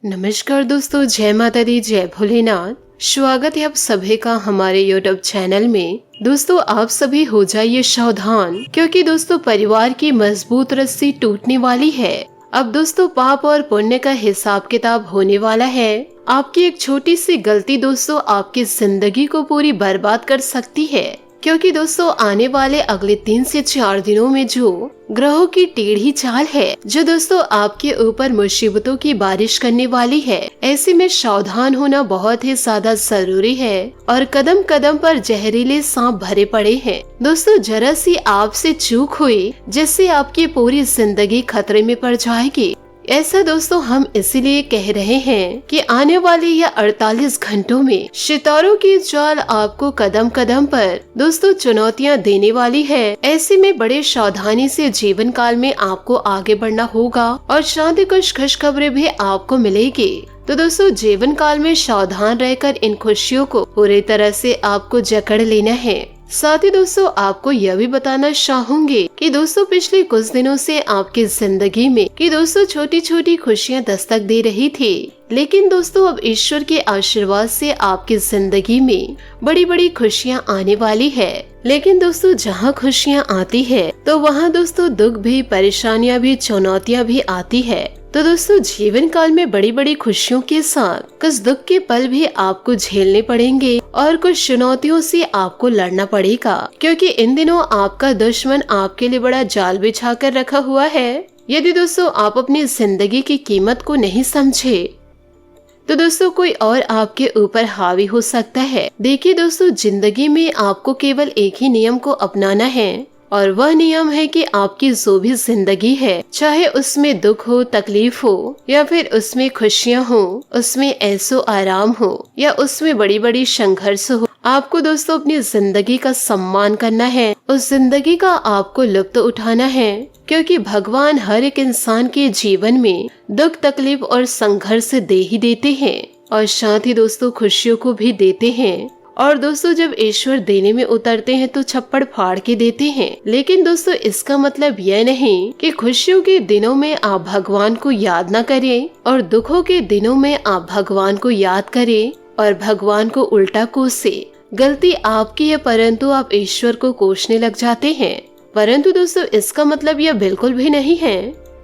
नमस्कार दोस्तों, जय माता दी, जय भोलेनाथ। स्वागत है आप सभी का हमारे यूट्यूब चैनल में। दोस्तों, आप सभी हो जाइए सावधान, क्योंकि दोस्तों परिवार की मजबूत रस्सी टूटने वाली है। अब दोस्तों पाप और पुण्य का हिसाब किताब होने वाला है। आपकी एक छोटी सी गलती दोस्तों आपकी जिंदगी को पूरी बर्बाद कर सकती है, क्योंकि दोस्तों आने वाले अगले 3 से 4 दिनों में जो ग्रहों की टेढ़ी चाल है, जो दोस्तों आपके ऊपर मुसीबतों की बारिश करने वाली है, ऐसे में सावधान होना बहुत ही ज्यादा जरूरी है। और कदम कदम पर जहरीले सांप भरे पड़े हैं। दोस्तों जरा सी आपसे चूक हुई जिससे आपकी पूरी जिंदगी खतरे में पड़ जाएगी। ऐसा दोस्तों हम इसीलिए कह रहे हैं कि आने वाले यह 48 घंटों में सितारों की चाल आपको कदम कदम पर दोस्तों चुनौतियां देने वाली है। ऐसे में बड़े सावधानी से जीवन काल में आपको आगे बढ़ना होगा और शांति कुछ खुशखबरें भी आपको मिलेगी। तो दोस्तों जीवन काल में सावधान रहकर इन खुशियों को पूरी तरह से आपको जकड़ लेना है। साथ ही दोस्तों आपको यह भी बताना चाहूंगी कि दोस्तों पिछले कुछ दिनों से आपकी जिंदगी में कि दोस्तों छोटी छोटी खुशियां दस्तक दे रही थी, लेकिन दोस्तों अब ईश्वर के आशीर्वाद से आपकी जिंदगी में बड़ी बड़ी खुशियां आने वाली है। लेकिन दोस्तों जहां खुशियां आती है तो वहां दोस्तों दुख भी, परेशानियां भी, चुनौतियां भी आती है। तो दोस्तों जीवन काल में बड़ी बड़ी खुशियों के साथ कुछ दुख के पल भी आपको झेलने पड़ेंगे और कुछ चुनौतियों से आपको लड़ना पड़ेगा, क्योंकि इन दिनों आपका दुश्मन आपके लिए बड़ा जाल बिछा कर रखा हुआ है। यदि दोस्तों आप अपनी जिंदगी की कीमत को नहीं समझे तो दोस्तों कोई और आपके ऊपर हावी हो सकता है। देखिए दोस्तों, जिंदगी में आपको केवल एक ही नियम को अपनाना है, और वह नियम है कि आपकी जो भी जिंदगी है, चाहे उसमें दुख हो, तकलीफ हो, या फिर उसमें खुशियां हो, उसमें ऐसो आराम हो, या उसमें बड़ी बड़ी संघर्ष हो, आपको दोस्तों अपनी जिंदगी का सम्मान करना है। उस जिंदगी का आपको लुत्फ उठाना है, क्योंकि भगवान हर एक इंसान के जीवन में दुख, तकलीफ और संघर्ष दे ही देते हैं, और साथ ही दोस्तों खुशियों को भी देते हैं। और दोस्तों जब ईश्वर देने में उतरते हैं तो छप्पड़ फाड़ के देते हैं। लेकिन दोस्तों इसका मतलब यह नहीं कि खुशियों के दिनों में आप भगवान को याद न करें और दुखों के दिनों में आप भगवान को याद करें और भगवान को उल्टा कोसे। गलती आपकी है, परंतु आप ईश्वर को कोसने लग जाते हैं। परंतु दोस्तों इसका मतलब यह बिल्कुल भी नहीं है।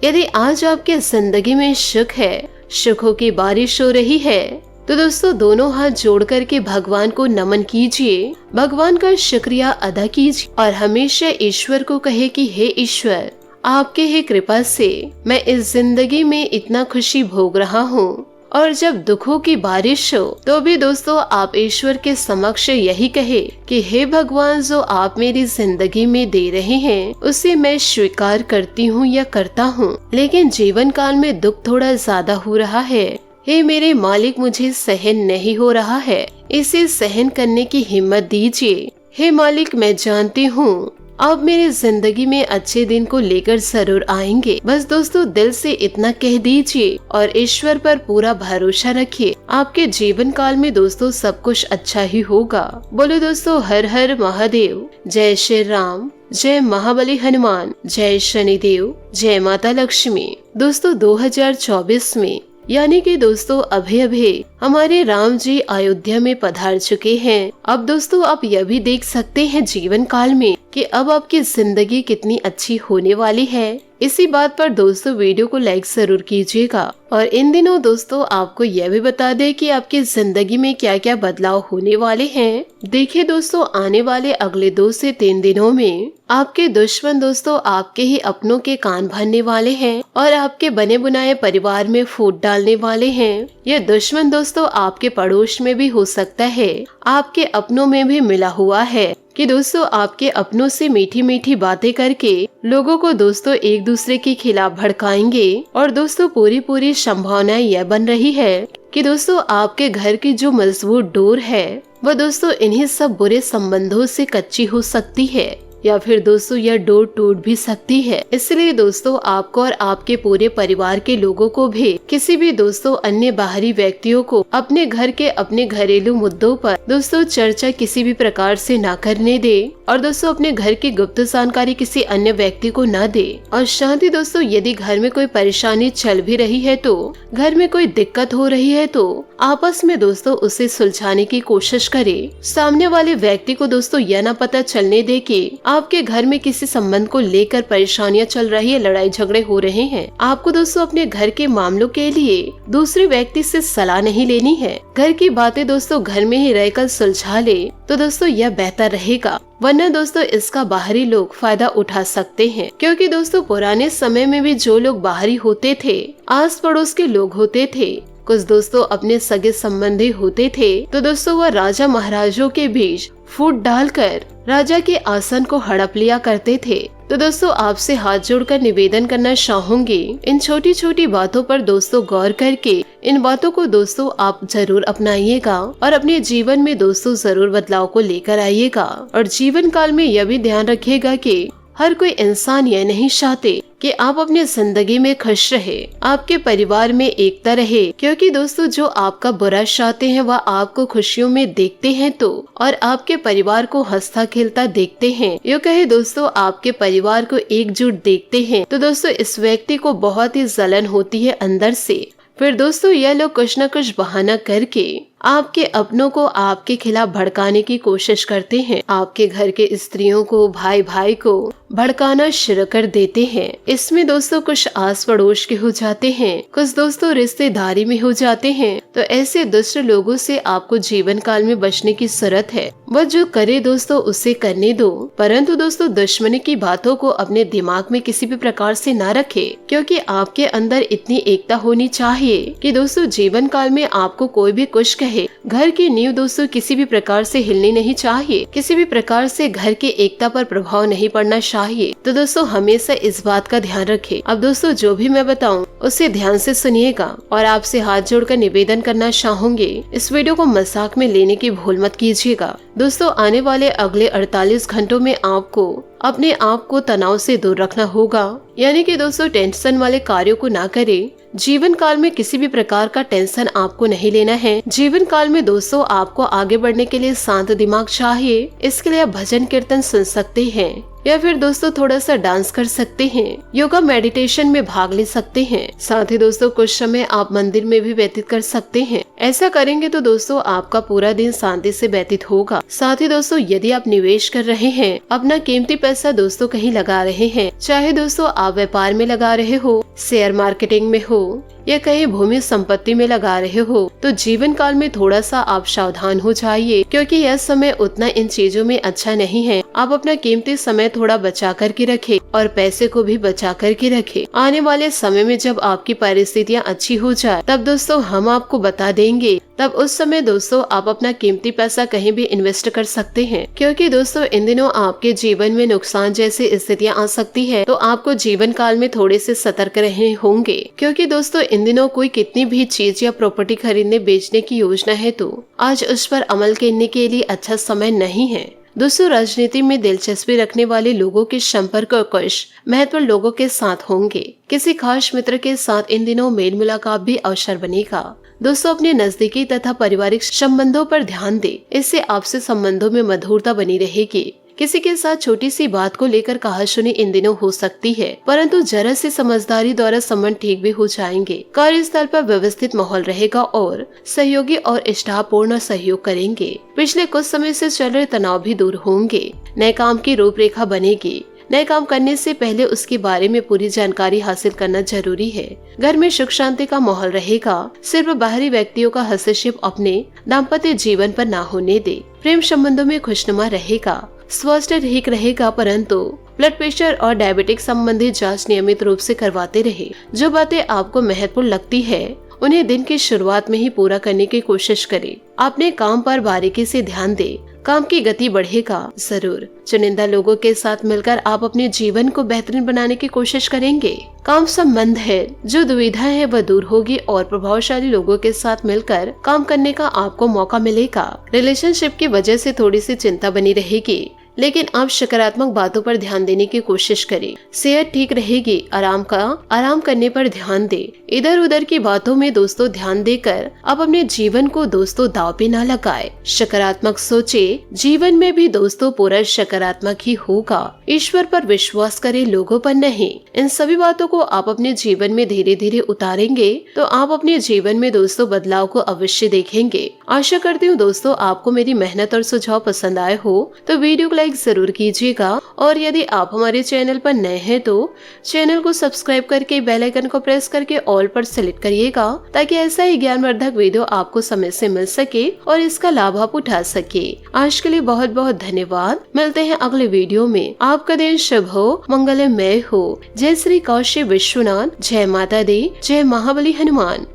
यदि आज आपके जिंदगी में सुख है, सुखों की बारिश हो रही है, तो दोस्तों दोनों हाथ जोड़ करके भगवान को नमन कीजिए, भगवान का शुक्रिया अदा कीजिए और हमेशा ईश्वर को कहे कि हे ईश्वर, आपके ही कृपा से मैं इस जिंदगी में इतना खुशी भोग रहा हूँ। और जब दुखों की बारिश हो तो भी दोस्तों आप ईश्वर के समक्ष यही कहे कि हे भगवान, जो आप मेरी जिंदगी में दे रहे हैं उसे मैं स्वीकार करती हूँ या करता हूँ, लेकिन जीवन काल में दुख थोड़ा ज्यादा हो रहा है। हे मेरे मालिक, मुझे सहन नहीं हो रहा है, इसे सहन करने की हिम्मत दीजिए। हे मालिक, मैं जानती हूँ आप मेरी जिंदगी में अच्छे दिन को लेकर जरूर आएंगे। बस दोस्तों दिल से इतना कह दीजिए और ईश्वर पर पूरा भरोसा रखिए। आपके जीवन काल में दोस्तों सब कुछ अच्छा ही होगा। बोलो दोस्तों हर हर महादेव, जय श्री राम, जय महाबली हनुमान, जय शनिदेव, जय माता लक्ष्मी। दोस्तों 2024 में यानी कि दोस्तों अभी हमारे राम जी अयोध्या में पधार चुके हैं। अब दोस्तों आप यह भी देख सकते हैं जीवन काल में कि अब आपकी जिंदगी कितनी अच्छी होने वाली है। इसी बात पर दोस्तों वीडियो को लाइक जरूर कीजिएगा। और इन दिनों दोस्तों आपको यह भी बता दें कि आपकी जिंदगी में क्या क्या बदलाव होने वाले हैं। देखिए दोस्तों, आने वाले अगले 2 से 3 दिनों में आपके दुश्मन दोस्तों आपके ही अपनों के कान भरने वाले हैं और आपके बने बुनाए परिवार में फूट डालने वाले हैं। यह दुश्मन दोस्तों आपके पड़ोस में भी हो सकता है, आपके अपनों में भी मिला हुआ है कि दोस्तों आपके अपनों से मीठी मीठी बातें करके लोगों को दोस्तों एक दूसरे के खिलाफ भड़काएंगे। और दोस्तों पूरी संभावना यह बन रही है कि दोस्तों आपके घर की जो मजबूत डोर है वह दोस्तों इन्हीं सब बुरे संबंधों से कच्ची हो सकती है। या फिर दोस्तों यह डोर टूट भी सकती है। इसलिए दोस्तों आपको और आपके पूरे परिवार के लोगों को भी किसी भी दोस्तों अन्य बाहरी व्यक्तियों को अपने घर के अपने घरेलू मुद्दों पर दोस्तों चर्चा किसी भी प्रकार से ना करने दे और दोस्तों अपने घर की गुप्त जानकारी किसी अन्य व्यक्ति को न दे। और शांति दोस्तों यदि घर में कोई परेशानी चल भी रही है तो घर में कोई दिक्कत हो रही है तो आपस में दोस्तों उसे सुलझाने की कोशिश करे। सामने वाले व्यक्ति को दोस्तों यह न पता चलने दे कि आपके घर में किसी संबंध को लेकर परेशानियां चल रही है, लड़ाई झगड़े हो रहे हैं। आपको दोस्तों अपने घर के मामलों के लिए दूसरे व्यक्ति से सलाह नहीं लेनी है। घर की बातें दोस्तों घर में ही रहकर सुलझा ले तो दोस्तों यह बेहतर रहेगा, वरना दोस्तों इसका बाहरी लोग फायदा उठा सकते हैं। क्योंकि दोस्तों पुराने समय में भी जो लोग बाहरी होते थे, आस पड़ोस के लोग होते थे, कुछ दोस्तों अपने सगे संबंधी होते थे, तो दोस्तों वह राजा महाराजों के बीच फूट डालकर राजा के आसन को हड़प लिया करते थे। तो दोस्तों आपसे हाथ जोड़कर निवेदन करना चाहूंगी, इन छोटी छोटी बातों पर दोस्तों गौर करके इन बातों को दोस्तों आप जरूर अपनाइएगा और अपने जीवन में दोस्तों जरूर बदलाव को लेकर आइएगा। और जीवन काल में यह भी ध्यान रखिएगा कि हर कोई इंसान यह नहीं चाहते कि आप अपनी जिंदगी में खुश रहे, आपके परिवार में एकता रहे। क्योंकि दोस्तों जो आपका बुरा चाहते हैं वह आपको खुशियों में देखते हैं तो और आपके परिवार को हंसता खेलता देखते हैं, यो कहे दोस्तों आपके परिवार को एकजुट देखते हैं, तो दोस्तों इस व्यक्ति को बहुत ही जलन होती है अंदर से। फिर दोस्तों यह लोग कुछ न कुछ बहाना करके आपके अपनों को आपके खिलाफ भड़काने की कोशिश करते हैं। आपके घर के स्त्रियों को, भाई भाई को भड़काना शुरू कर देते हैं। इसमें दोस्तों कुछ आस पड़ोस के हो जाते हैं, कुछ दोस्तों रिश्तेदारी में हो जाते हैं। तो ऐसे दुष्ट लोगों से आपको जीवन काल में बचने की जरूरत है। वह जो करे दोस्तों उसे करने दो, परंतु दोस्तों दुश्मनी की बातों को अपने दिमाग में किसी भी प्रकार से ना रखे। क्योंकि आपके अंदर इतनी एकता होनी चाहिए कि दोस्तों जीवन काल में आपको कोई भी कुछ कहे, घर की नींव दोस्तों किसी भी प्रकार से हिलनी नहीं चाहिए, किसी भी प्रकार से घर के एकता पर प्रभाव नहीं पड़ना चाहिए। तो दोस्तों हमेशा इस बात का ध्यान रखें। अब दोस्तों जो भी मैं बताऊं उसे ध्यान से सुनिएगा और आपसे हाथ जोड़कर निवेदन करना चाहूंगी, इस वीडियो को मजाक में लेने की भूल मत कीजिएगा। दोस्तों आने वाले अगले 48 घंटों में आपको अपने आप को तनाव से दूर रखना होगा, यानी कि दोस्तों टेंशन वाले कार्यों को ना करें। जीवन काल में किसी भी प्रकार का टेंशन आपको नहीं लेना है। जीवन काल में दोस्तों आपको आगे बढ़ने के लिए शांत दिमाग चाहिए। इसके लिए आप भजन कीर्तन सुन सकते हैं या फिर दोस्तों थोड़ा सा डांस कर सकते हैं, योगा मेडिटेशन में भाग ले सकते हैं। साथ ही दोस्तों कुछ समय आप मंदिर में भी व्यतीत कर सकते हैं। ऐसा करेंगे तो दोस्तों आपका पूरा दिन शांति से व्यतीत होगा। साथ ही दोस्तों यदि आप निवेश कर रहे हैं, अपना कीमती पैसा दोस्तों कहीं लगा रहे हैं, चाहे दोस्तों आप व्यापार में लगा रहे हो, शेयर मार्केटिंग में हो या कहीं भूमि संपत्ति में लगा रहे हो, तो जीवन काल में थोड़ा सा आप सावधान हो जाइए। क्योंकि यह समय उतना इन चीजों में अच्छा नहीं है। आप अपना कीमती समय थोड़ा बचा कर के रखें और पैसे को भी बचा कर के रखें। आने वाले समय में जब आपकी परिस्थितियाँ अच्छी हो जाए तब दोस्तों हम आपको बता देंगे, तब उस समय दोस्तों आप अपना कीमती पैसा कहीं भी इन्वेस्ट कर सकते हैं। क्योंकि दोस्तों इन दिनों आपके जीवन में नुकसान जैसी स्थितियाँ आ सकती है, तो आपको जीवन काल में थोड़े से सतर्क रहने होंगे। क्योंकि दोस्तों इन दिनों कोई कितनी भी चीज या प्रॉपर्टी खरीदने बेचने की योजना है तो आज उस पर अमल करने के लिए अच्छा समय नहीं है। दोस्तों राजनीति में दिलचस्पी रखने वाले लोगों के संपर्क और कुछ महत्वपूर्ण लोगों के साथ होंगे। किसी खास मित्र के साथ इन दिनों मेल मुलाकात भी अवसर बनेगा। दोस्तों अपने नजदीकी तथा पारिवारिक संबंधों पर ध्यान दें, इससे आपसे संबंधों में मधुरता बनी रहेगी। किसी के साथ छोटी सी बात को लेकर कहासुनी इन दिनों हो सकती है, परंतु जरा सी समझदारी द्वारा संबंध ठीक भी हो जाएंगे। कार्यस्थल पर व्यवस्थित माहौल रहेगा और सहयोगी और स्टाफपूर्ण सहयोग करेंगे। पिछले कुछ समय से चल रहे तनाव भी दूर होंगे। नए काम की रूपरेखा बनेगी। नए काम करने से पहले उसके बारे में पूरी जानकारी हासिल करना जरूरी है। घर में सुख शांति का माहौल रहेगा। सिर्फ बाहरी व्यक्तियों का हस्तक्षेप अपने दाम्पत्य जीवन पर न होने दे। प्रेम संबंधों में खुशनुमा रहेगा। स्वास्थ्य ठीक रहेगा, परंतु ब्लड प्रेशर और डायबिटिक संबंधी जांच नियमित रूप से करवाते रहे। जो बातें आपको महत्वपूर्ण लगती है उन्हें दिन की शुरुआत में ही पूरा करने की कोशिश करें। अपने काम पर बारीकी से ध्यान दें। काम की गति बढ़ेगा जरूर। चुनिंदा लोगों के साथ मिलकर आप अपने जीवन को बेहतरीन बनाने की कोशिश करेंगे। काम संबंध है जो दुविधा है वह दूर होगी और प्रभावशाली लोगों के साथ मिलकर काम करने का आपको मौका मिलेगा। रिलेशनशिप की वजह से थोड़ी सी चिंता बनी रहेगी, लेकिन आप सकारात्मक बातों पर ध्यान देने की कोशिश करें। सेहत ठीक रहेगी, आराम करने पर ध्यान दे। इधर उधर की बातों में दोस्तों ध्यान देकर आप अपने जीवन को दोस्तों दांव पे न लगाए। सकारात्मक सोचे, जीवन में भी दोस्तों पूरा सकारात्मक ही होगा। ईश्वर पर विश्वास करें, लोगों पर नहीं। इन सभी बातों को आप अपने जीवन में धीरे धीरे उतारेंगे तो आप अपने जीवन में दोस्तों बदलाव को अवश्य देखेंगे। आशा करती हूँ दोस्तों आपको मेरी मेहनत और सुझाव पसंद आए हो तो वीडियो को लाइक जरूर कीजिएगा, और यदि आप हमारे चैनल पर नए हैं तो चैनल को सब्सक्राइब करके बेल आइकन को प्रेस करके ऑल पर सेलेक्ट करिएगा, ताकि ऐसा ही ज्ञानवर्धक वीडियो आपको समय से मिल सके और इसका लाभ आप उठा सके। आज के लिए बहुत बहुत धन्यवाद। मिलते हैं अगले वीडियो में। आपका दिन शुभ हो, मंगलमय हो। जय श्री काशी विश्वनाथ, जय माता दी, जय महाबली हनुमान।